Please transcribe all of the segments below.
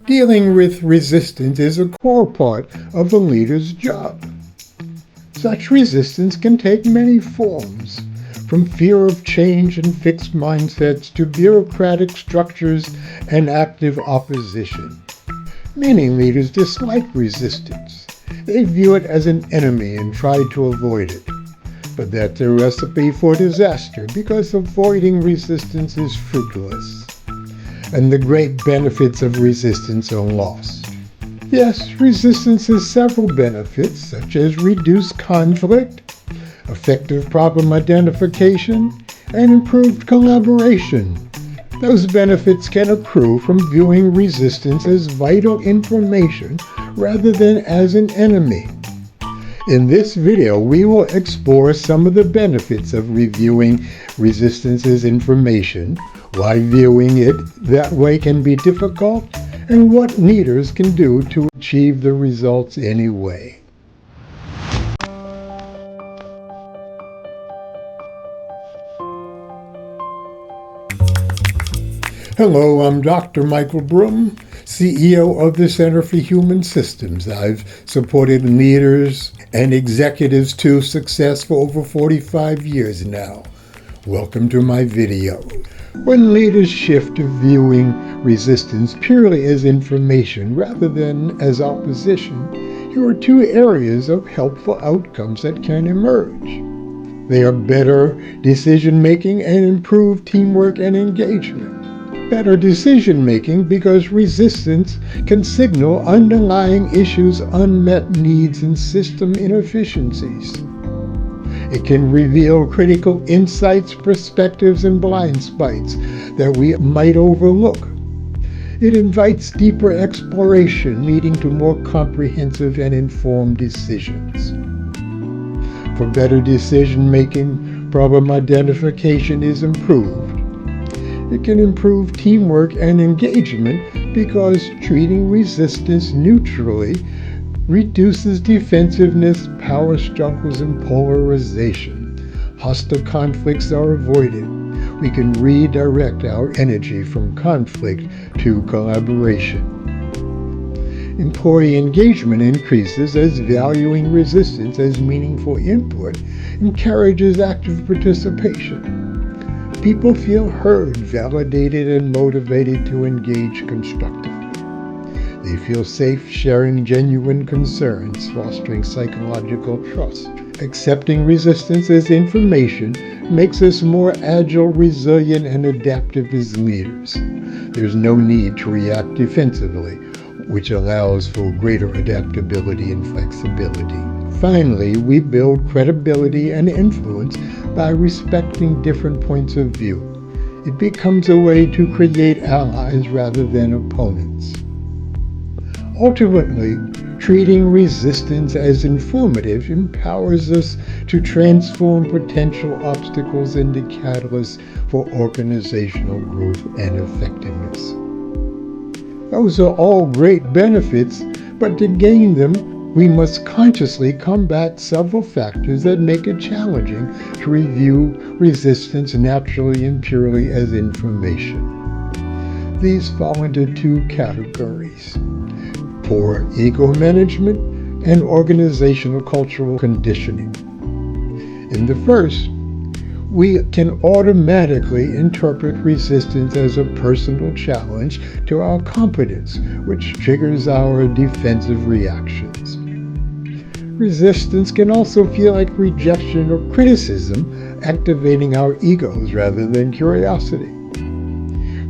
Dealing with resistance is a core part of a leader's job. Such resistance can take many forms, from fear of change and fixed mindsets to bureaucratic structures and active opposition. Many leaders dislike resistance. They view it as an enemy and try to avoid it. But that's a recipe for disaster because avoiding resistance is fruitless, and the great benefits of resistance are lost. Yes, resistance has several benefits, such as reduced conflict, effective problem identification, and improved collaboration. Those benefits can accrue from viewing resistance as vital information rather than as an enemy. In this video, we will explore some of the benefits of reviewing resistance as information, why viewing it that way can be difficult, and what leaders can do to achieve the results anyway. Hello, I'm Dr. Michael Broom, CEO of the Center for Human Systems. I've supported leaders and executives to success for over 45 years now. Welcome to my video. When leaders shift to viewing resistance purely as information rather than as opposition, here are two areas of helpful outcomes that can emerge. They are better decision-making and improved teamwork and engagement. Better decision-making because resistance can signal underlying issues, unmet needs, and system inefficiencies. It can reveal critical insights, perspectives, and blind spots that we might overlook. It invites deeper exploration, leading to more comprehensive and informed decisions. For better decision-making, problem identification is improved. It can improve teamwork and engagement because treating resistance neutrally reduces defensiveness, power struggles, and polarization. Hostile conflicts are avoided. We can redirect our energy from conflict to collaboration. Employee engagement increases as valuing resistance as meaningful input encourages active participation. People feel heard, validated, and motivated to engage constructively. They feel safe sharing genuine concerns, fostering psychological trust. Accepting resistance as information makes us more agile, resilient, and adaptive as leaders. There's no need to react defensively, which allows for greater adaptability and flexibility. Finally, we build credibility and influence by respecting different points of view. It becomes a way to create allies rather than opponents. Ultimately, treating resistance as informative empowers us to transform potential obstacles into catalysts for organizational growth and effectiveness. Those are all great benefits, but to gain them, we must consciously combat several factors that make it challenging to review resistance naturally and purely as information. These fall into two categories: poor ego management and organizational cultural conditioning. In the first, we can automatically interpret resistance as a personal challenge to our competence, which triggers our defensive reactions. Resistance can also feel like rejection or criticism, activating our egos rather than curiosity.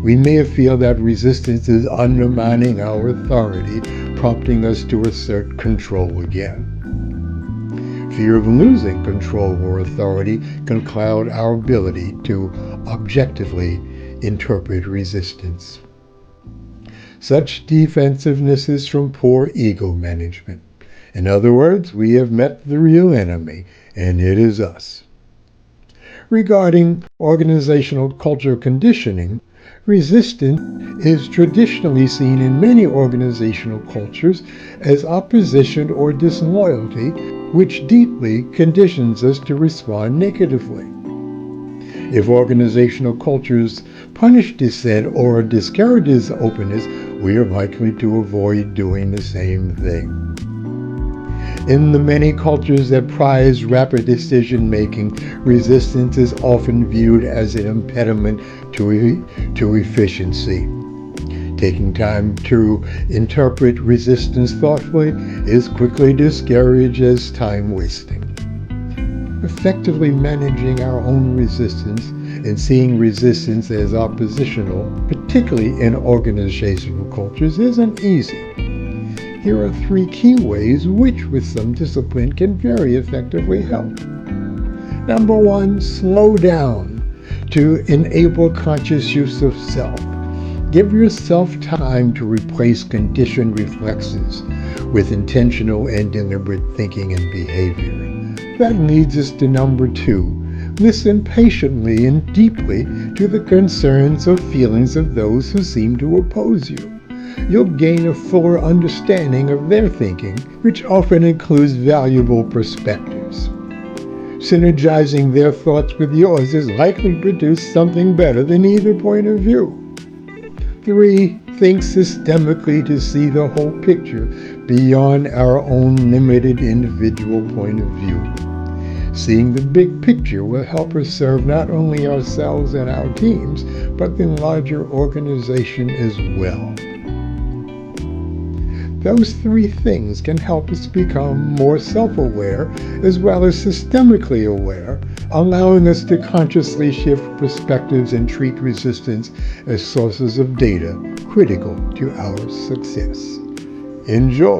We may feel that resistance is undermining our authority, prompting us to assert control again. Fear of losing control or authority can cloud our ability to objectively interpret resistance. Such defensiveness is from poor ego management. In other words, we have met the real enemy, and it is us. Regarding organizational culture conditioning, resistance is traditionally seen in many organizational cultures as opposition or disloyalty, which deeply conditions us to respond negatively. If organizational cultures punish dissent or discourages openness, we are likely to avoid doing the same thing. In the many cultures that prize rapid decision-making, resistance is often viewed as an impediment to efficiency. Taking time to interpret resistance thoughtfully is quickly discouraged as time wasting. Effectively managing our own resistance and seeing resistance as oppositional, particularly in organizational cultures, isn't easy. Here are 3 key ways which, with some discipline, can very effectively help. Number 1, slow down to enable conscious use of self. Give yourself time to replace conditioned reflexes with intentional and deliberate thinking and behavior. That leads us to number 2. Listen patiently and deeply to the concerns or feelings of those who seem to oppose you. You'll gain a fuller understanding of their thinking, which often includes valuable perspectives. Synergizing their thoughts with yours is likely to produce something better than either point of view. 3. Think systemically to see the whole picture beyond our own limited individual point of view. Seeing the big picture will help us serve not only ourselves and our teams, but the larger organization as well. Those 3 things can help us become more self-aware as well as systemically aware, allowing us to consciously shift perspectives and treat resistance as sources of data critical to our success. Enjoy!